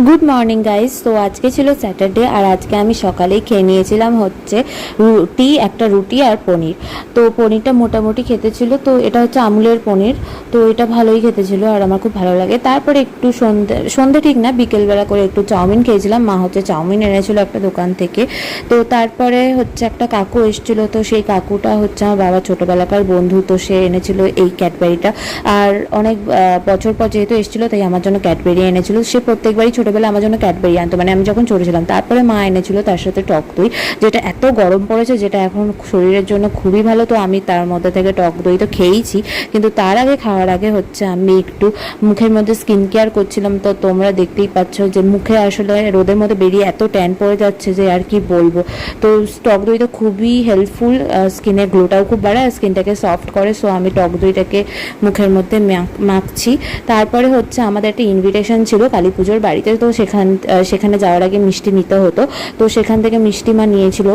Good morning guys. তো আজকে ছিল স্যাটারডে আর আজকে আমি সকালেই খেয়ে নিয়েছিলাম হচ্ছে একটা রুটি আর পনির। তো পনিরটা মোটামুটি খেতে ছিল, তো এটা হচ্ছে আমুলের পনির, তো এটা ভালোই খেতে ছিল আর আমার খুব ভালো লাগে। তারপরে একটু সন্ধে ঠিক না, বিকেলবেলা করে একটু চাউমিন খেয়েছিলাম। মা হচ্ছে চাউমিন এনেছিল একটা দোকান থেকে। তো তারপরে হচ্ছে একটা কাকু এসেছিলো, তো সেই কাকুটা হচ্ছে আমার বাবার ছোটোবেলাকার বন্ধু, তো সে এনেছিল এই ক্যাডবেরিটা। আর অনেক বছর পর যেহেতু এসেছিলো তাই আমার জন্য ক্যাডবেরি এনেছিল। সে প্রত্যেকবারই ছোটোবেলা আমার জন্য ক্যাডবেরি আনতো, মানে আমি যখন ছোটো ছিলাম। তারপরে মা এনেছিল তার সাথে টক দই, যেটা এত গরম পড়েছে, যেটা এখন শরীরের জন্য খুবই ভালো। তো আমি তার মধ্যে থেকে টক দই তো খেয়েইছি, কিন্তু তার আগে খাওয়ার আগে হচ্ছে আমি একটু মুখের মধ্যে স্কিন কেয়ার করছিলাম। তো তোমরা দেখতেই পাচ্ছ যে মুখে আসলে রোদের মধ্যে বেরিয়ে এত ট্যান পড়ে যাচ্ছে যে আর কি বলবো। তো টক দই তো খুবই হেল্পফুল, স্কিনের গ্লোটাও খুব বাড়ায়, স্কিনটাকে সফট করে। সো আমি টক দইটাকে মুখের মধ্যে মাখছি। তারপরে হচ্ছে আমাদের একটা ইনভিটেশন ছিল কালী পুজোর বাড়িতে, তো সেখানে যাওয়ার আগে মিষ্টি নিতে হতো। তো সেখান থেকে মিষ্টি মা নিয়েছিল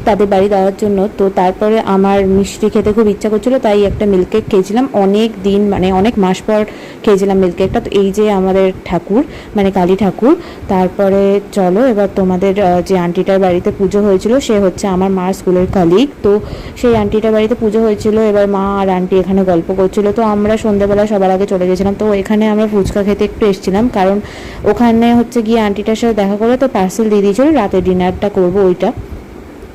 তাদের বাড়ি দেওয়ার জন্য। তো তারপরে আমার মিষ্টি খেতে খুব ইচ্ছা করছিলো, তাই একটা মিল্ক কেক খেয়েছিলাম। অনেক দিন, মানে অনেক মাস পর খেয়েছিলাম মিল্ক কেকটা। তো এই যে আমাদের ঠাকুর, মানে কালী ঠাকুর। তারপরে চলো এবার তোমাদের যে আন্টিটার বাড়িতে পুজো হয়েছিল, সে হচ্ছে আমার মার স্কুলের কলিগ। তো সেই আন্টিটার বাড়িতে পুজো হয়েছিল, এবার মা আর আন্টি এখানে গল্প করছিল। তো আমরা সন্ধ্যেবেলা সবার আগে চলে গেছিলাম। তো এখানে আমরা ফুচকা খেতে একটু এসেছিলাম, কারণ ওখানে হচ্ছে গিয়ে আন্টিটার সাথে দেখা করে তো পার্সেল দিয়ে দিয়েছিল, রাতে ডিনারটা করবো ওইটা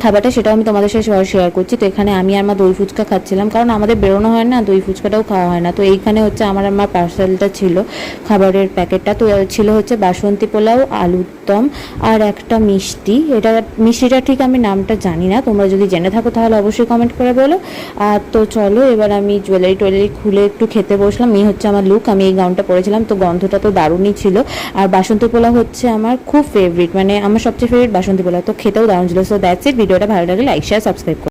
খাবারটা, সেটাও আমি তোমাদের সাথে শেয়ার করছি। তো এখানে আমি আর মা দই ফুচকা খাচ্ছিলাম, কারণ আমাদের বেরোনো হয় না, দই ফুচকাটাও খাওয়া হয় না। তো এইখানে হচ্ছে আমার পার্সেলটা ছিল, খাবারের প্যাকেটটা। তো ছিল হচ্ছে বাসন্তী পোলাও, আলুর দম আর একটা মিষ্টি। মিষ্টিটা ঠিক আমি নামটা জানি না, তোমরা যদি জেনে থাকো তাহলে অবশ্যই কমেন্ট করে বলো। আর তো চলো এবার আমি জুয়েলারি খুলে একটু খেতে বসলাম। এই হচ্ছে আমার লুক, আমি এই গাউনটা পরেছিলাম। তো গন্ধটা তো দারুণই ছিল। আর বাসন্তী পোলাও হচ্ছে আমার খুব ফেভারিট, মানে আমার সবচেয়ে ফেভারিট বাসন্তী পোলাও। তো খেতেও দারুণ ছিল। So that's it. ভিডিওটা ভালো লাগলে লাইক শেয়ার সাবস্ক্রাইব করো।